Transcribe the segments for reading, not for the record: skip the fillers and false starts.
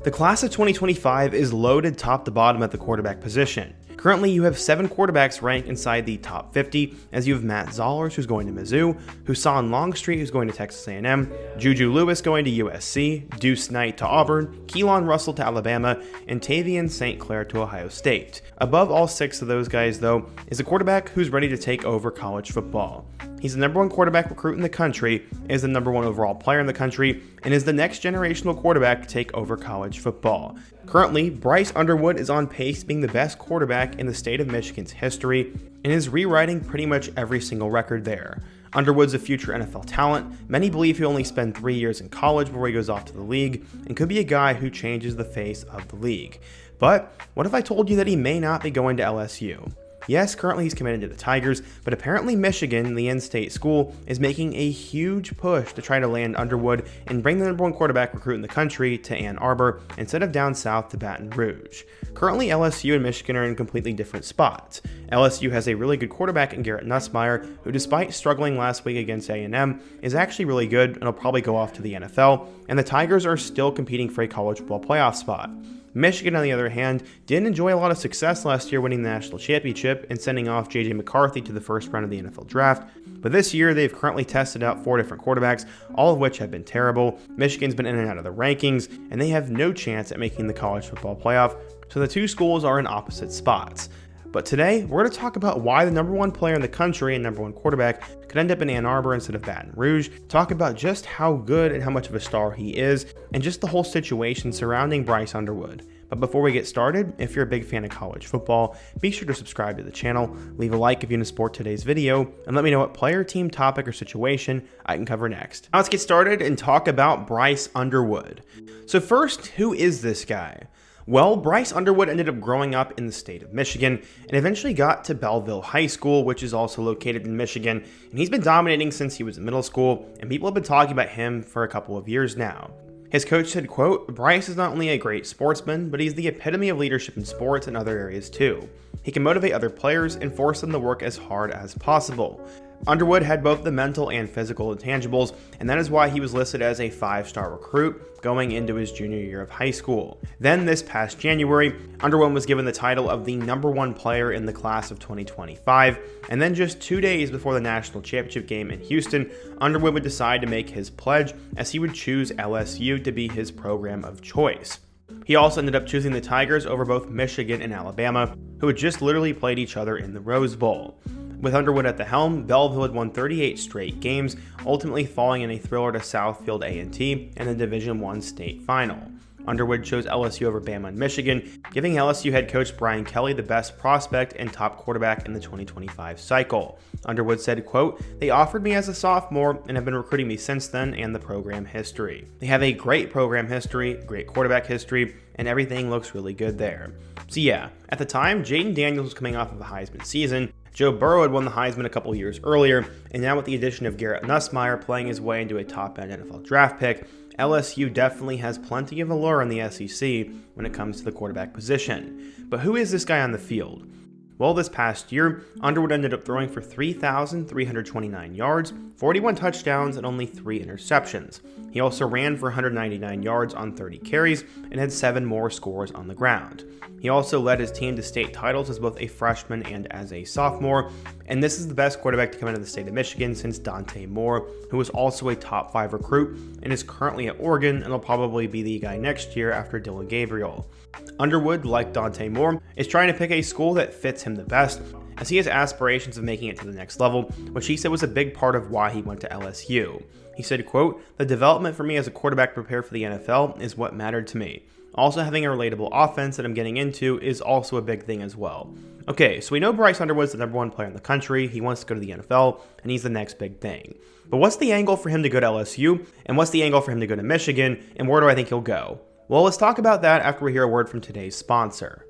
The class of 2025 is loaded top to bottom at the quarterback position. Currently, you have 7 quarterbacks ranked inside the top 50, as you have Matt Zollers, who's going to Mizzou, Husan Longstreet, who's going to Texas A&M, Juju Lewis going to USC, Deuce Knight to Auburn, Keelan Russell to Alabama, and Tavian St. Clair to Ohio State. Above all 6 of those guys, though, is a quarterback who's ready to take over college football. He's the #1 quarterback recruit in the country, is the #1 overall player in the country, and is the next generational quarterback to take over college football. Currently, Bryce Underwood is on pace being the best quarterback in the state of Michigan's history and is rewriting pretty much every single record there. Underwood's a future NFL talent. Many believe he'll only spend 3 years in college before he goes off to the league and could be a guy who changes the face of the league. But what if I told you that he may not be going to LSU? Yes, currently he's committed to the Tigers, but apparently Michigan, the in-state school, is making a huge push to try to land Underwood and bring the #1 quarterback recruit in the country to Ann Arbor instead of down south to Baton Rouge. Currently, LSU and Michigan are in completely different spots. LSU has a really good quarterback in Garrett Nussmeier, who despite struggling last week against A&M, is actually really good and will probably go off to the NFL, and the Tigers are still competing for a college football playoff spot. Michigan, on the other hand, didn't enjoy a lot of success last year winning the national championship and sending off J.J. McCarthy to the first round of the NFL draft, but this year they've currently tested out 4 different quarterbacks, all of which have been terrible. Michigan's been in and out of the rankings, and they have no chance at making the college football playoff, so the two schools are in opposite spots. But today, we're going to talk about why the #1 player in the country and #1 quarterback could end up in Ann Arbor instead of Baton Rouge, talk about just how good and how much of a star he is, and just the whole situation surrounding Bryce Underwood. But before we get started, if you're a big fan of college football, be sure to subscribe to the channel, leave a like if you want to support today's video, and let me know what player, team, topic, or situation I can cover next. Now let's get started and talk about Bryce Underwood. So first, who is this guy? Well, Bryce Underwood ended up growing up in the state of Michigan and eventually got to Belleville High School, which is also located in Michigan, and he's been dominating since he was in middle school, and people have been talking about him for a couple of years now. His coach said, quote, "Bryce is not only a great sportsman, but he's the epitome of leadership in sports and other areas too. He can motivate other players and force them to work as hard as possible." Underwood had both the mental and physical intangibles, and that is why he was listed as a 5-star recruit going into his junior year of high school. Then this past January, Underwood was given the title of the #1 player in the class of 2025, and then just 2 days before the national championship game in Houston, Underwood would decide to make his pledge as he would choose LSU to be his program of choice. He also ended up choosing the Tigers over both Michigan and Alabama, who had just literally played each other in the Rose Bowl. With Underwood at the helm, Belleville had won 38 straight games, ultimately falling in a thriller to Southfield A&T in the Division I state final. Underwood chose LSU over Bama and Michigan, giving LSU head coach Brian Kelly the best prospect and top quarterback in the 2025 cycle. Underwood said, quote, "They offered me as a sophomore and have been recruiting me since then, and the program history. They have a great program history, great quarterback history, and everything looks really good there." So yeah, at the time, Jaden Daniels was coming off of a Heisman season. Joe Burrow had won the Heisman a couple years earlier, and now with the addition of Garrett Nussmeier playing his way into a top-end NFL draft pick, LSU definitely has plenty of allure in the SEC when it comes to the quarterback position. But who is this guy on the field? Well, this past year, Underwood ended up throwing for 3,329 yards, 41 touchdowns, and only 3 interceptions. He also ran for 199 yards on 30 carries and had 7 more scores on the ground. He also led his team to state titles as both a freshman and as a sophomore, and this is the best quarterback to come into the state of Michigan since Dante Moore, who was also a top 5 recruit and is currently at Oregon and will probably be the guy next year after Dylan Gabriel. Underwood, like Dante Moore, is trying to pick a school that fits him the best, as he has aspirations of making it to the next level, which he said was a big part of why he went to LSU. He said, quote, "The development for me as a quarterback to prepare for the NFL is what mattered to me. Also, having a relatable offense that I'm getting into is also a big thing as well." Okay, so we know Bryce Underwood's the #1 player in the country, he wants to go to the NFL, and he's the next big thing. But what's the angle for him to go to LSU, and what's the angle for him to go to Michigan, and where do I think he'll go? Well, let's talk about that after we hear a word from today's sponsor.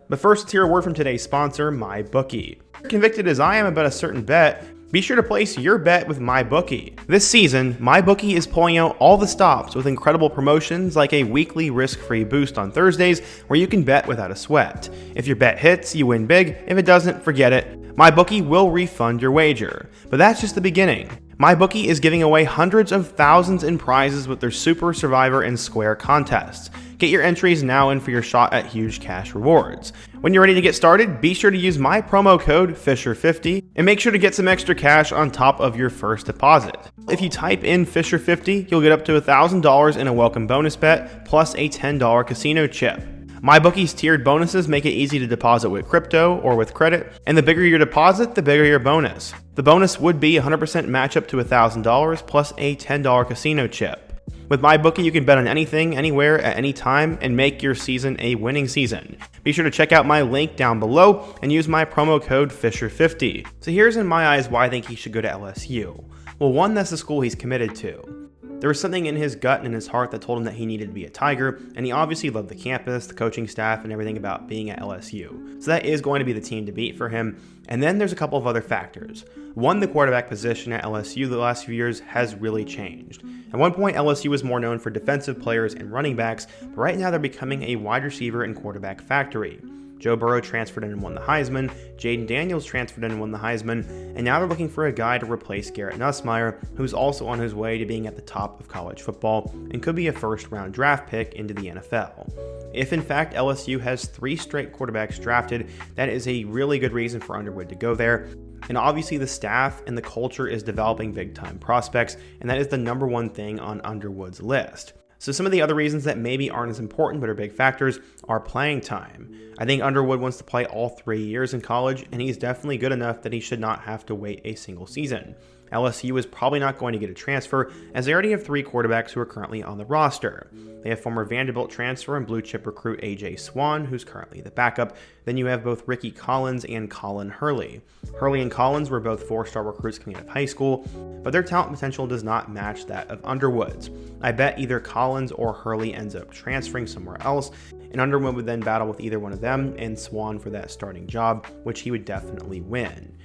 But first, let's hear a word from today's sponsor, MyBookie. Convicted as I am about a certain bet, be sure to place your bet with MyBookie. This season, MyBookie is pulling out all the stops with incredible promotions like a weekly risk-free boost on Thursdays where you can bet without a sweat. If your bet hits, you win big. If it doesn't, forget it. MyBookie will refund your wager. But that's just the beginning. MyBookie is giving away hundreds of thousands in prizes with their Super, Survivor, and Square contests. Get your entries now in for your shot at huge cash rewards. When you're ready to get started, be sure to use my promo code Fisher50 and make sure to get some extra cash on top of your first deposit. If you type in Fisher50, you'll get up to $1,000 in a welcome bonus bet plus a $10 casino chip. MyBookie's tiered bonuses make it easy to deposit with crypto or with credit, and the bigger your deposit, the bigger your bonus. The bonus would be 100% match up to $1,000 plus a $10 casino chip. With MyBookie, you can bet on anything, anywhere, at any time, and make your season a winning season. Be sure to check out my link down below and use my promo code Fisher50. So here's in my eyes why I think he should go to LSU. Well, one, that's the school he's committed to. There was something in his gut and in his heart that told him that he needed to be a Tiger, and he obviously loved the campus, the coaching staff, and everything about being at LSU. So that is going to be the team to beat for him. And then there's a couple of other factors. One, the quarterback position at LSU the last few years has really changed. At one point, LSU was more known for defensive players and running backs, but right now they're becoming a wide receiver and quarterback factory. Joe Burrow transferred in and won the Heisman, Jaden Daniels transferred in and won the Heisman, and now they're looking for a guy to replace Garrett Nussmeier, who's also on his way to being at the top of college football and could be a first-round draft pick into the NFL. If in fact LSU has 3 straight quarterbacks drafted, that is a really good reason for Underwood to go there. And obviously the staff and the culture is developing big-time prospects, and that is the number one thing on Underwood's list. So some of the other reasons that maybe aren't as important but are big factors are playing time. I think Underwood wants to play all 3 years in college, and he's definitely good enough that he should not have to wait a single season. LSU is probably not going to get a transfer, as they already have 3 quarterbacks who are currently on the roster. They have former Vanderbilt transfer and blue chip recruit AJ Swan, who's currently the backup. Then you have both Ricky Collins and Colin Hurley. Hurley and Collins were both 4-star recruits coming out of high school, but their talent potential does not match that of Underwood's. I bet either Collins or Hurley ends up transferring somewhere else, and Underwood would then battle with either one of them and Swan for that starting job, which he would definitely win.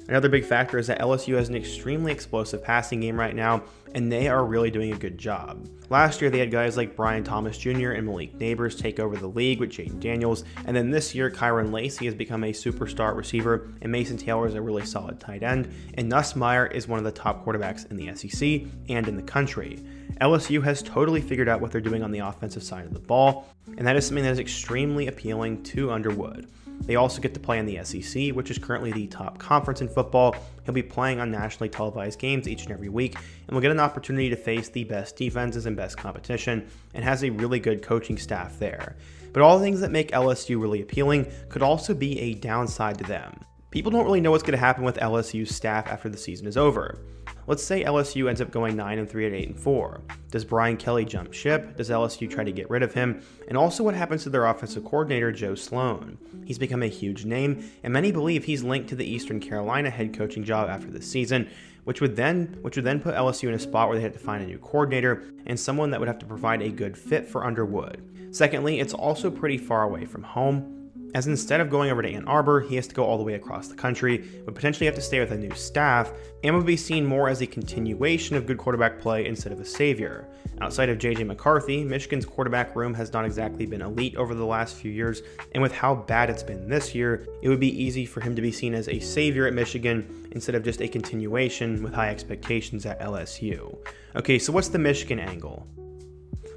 Another big factor is that LSU has an extremely explosive passing game right now, and they are really doing a good job. Last year, they had guys like Brian Thomas Jr. and Malik Neighbors take over the league with Jaden Daniels, and then this year, Kyron Lacey has become a superstar receiver, and Mason Taylor is a really solid tight end, and Nussmeier is one of the top quarterbacks in the SEC and in the country. LSU has totally figured out what they're doing on the offensive side of the ball, and that is something that is extremely appealing to Underwood. They also get to play in the SEC, which is currently the top conference in football. He'll be playing on nationally televised games each and every week, and will get an opportunity to face the best defenses and best competition, and has a really good coaching staff there. But all the things that make LSU really appealing could also be a downside to them. People don't really know what's going to happen with LSU's staff after the season is over. Let's say LSU ends up going 9-3 at 8-4. Does Brian Kelly jump ship? Does LSU try to get rid of him? And also what happens to their offensive coordinator, Joe Sloan? He's become a huge name, and many believe he's linked to the Eastern Carolina head coaching job after this season, which would then put LSU in a spot where they had to find a new coordinator and someone that would have to provide a good fit for Underwood. Secondly, it's also pretty far away from home, as instead of going over to Ann Arbor, he has to go all the way across the country, would potentially have to stay with a new staff, and would be seen more as a continuation of good quarterback play instead of a savior. Outside of JJ McCarthy, Michigan's quarterback room has not exactly been elite over the last few years, and with how bad it's been this year, it would be easy for him to be seen as a savior at Michigan instead of just a continuation with high expectations at LSU. Okay, so what's the Michigan angle?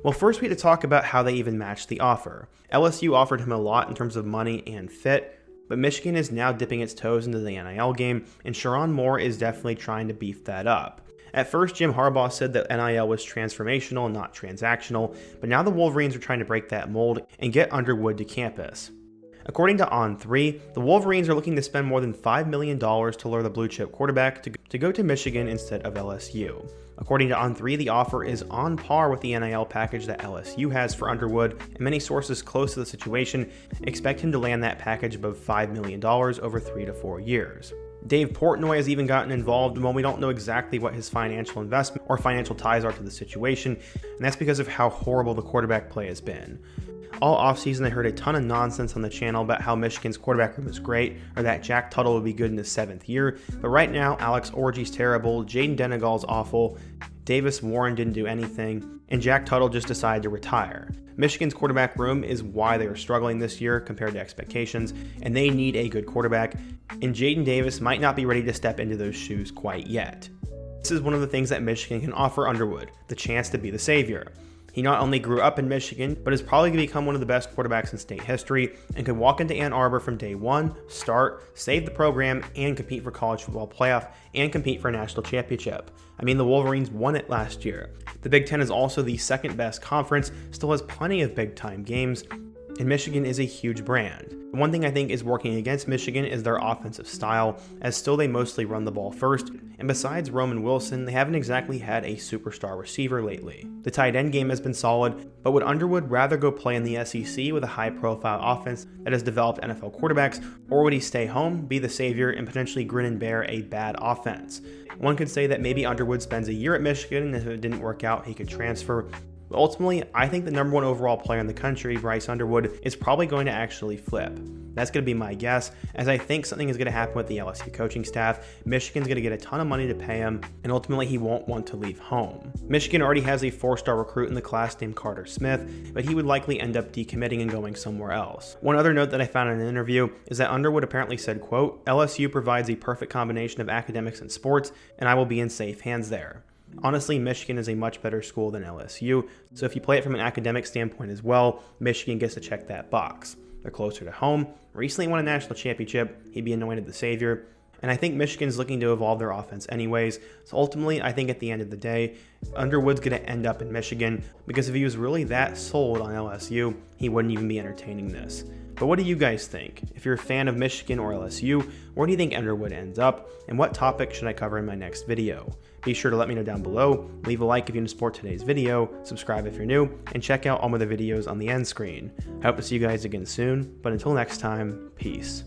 Well, first we had to talk about how they even matched the offer. LSU offered him a lot in terms of money and fit, but Michigan is now dipping its toes into the NIL game, and Sherrone Moore is definitely trying to beef that up. At first, Jim Harbaugh said that NIL was transformational, not transactional, but now the Wolverines are trying to break that mold and get Underwood to campus. According to On3, the Wolverines are looking to spend more than $5 million to lure the blue-chip quarterback to go to Michigan instead of LSU. According to On3, the offer is on par with the NIL package that LSU has for Underwood, and many sources close to the situation expect him to land that package above $5 million over 3 to 4 years. Dave Portnoy has even gotten involved, and while we don't know exactly what his financial investment or financial ties are to the situation, and that's because of how horrible the quarterback play has been. All offseason, I heard a ton of nonsense on the channel about how Michigan's quarterback room is great, or that Jack Tuttle would be good in his 7th year, but right now, Alex Orji's terrible, Jaden Denegal's awful, Davis Warren didn't do anything, and Jack Tuttle just decided to retire. Michigan's quarterback room is why they are struggling this year compared to expectations, and they need a good quarterback, and Jaden Davis might not be ready to step into those shoes quite yet. This is one of the things that Michigan can offer Underwood, the chance to be the savior. He not only grew up in Michigan, but is probably going to become one of the best quarterbacks in state history and could walk into Ann Arbor from day one, start, save the program, and compete for college football playoff and compete for a national championship. I mean, the Wolverines won it last year. The Big Ten is also the second best conference, still has plenty of big-time games, and Michigan is a huge brand. One thing I think is working against Michigan is their offensive style, as still they mostly run the ball first, and besides Roman Wilson, they haven't exactly had a superstar receiver lately. The tight end game has been solid, but would Underwood rather go play in the SEC with a high-profile offense that has developed NFL quarterbacks, or would he stay home, be the savior, and potentially grin and bear a bad offense? One could say that maybe Underwood spends a year at Michigan, and if it didn't work out, he could transfer. But ultimately, I think the number one overall player in the country, Bryce Underwood, is probably going to actually flip. That's going to be my guess, as I think something is going to happen with the LSU coaching staff. Michigan's going to get a ton of money to pay him, and ultimately he won't want to leave home. Michigan already has a 4-star recruit in the class named Carter Smith, but he would likely end up decommitting and going somewhere else. One other note that I found in an interview is that Underwood apparently said, quote, "LSU provides a perfect combination of academics and sports, and I will be in safe hands there." Honestly, Michigan is a much better school than LSU, so if you play it from an academic standpoint as well, Michigan gets to check that box. They're closer to home, recently won a national championship, he'd be anointed the savior, and I think Michigan's looking to evolve their offense anyways, so ultimately I think at the end of the day, Underwood's going to end up in Michigan, because if he was really that sold on LSU, he wouldn't even be entertaining this. But what do you guys think? If you're a fan of Michigan or LSU, where do you think Underwood ends up, and what topic should I cover in my next video? Be sure to let me know down below, leave a like if you want to support today's video, subscribe if you're new, and check out all my other videos on the end screen. I hope to see you guys again soon, but until next time, peace.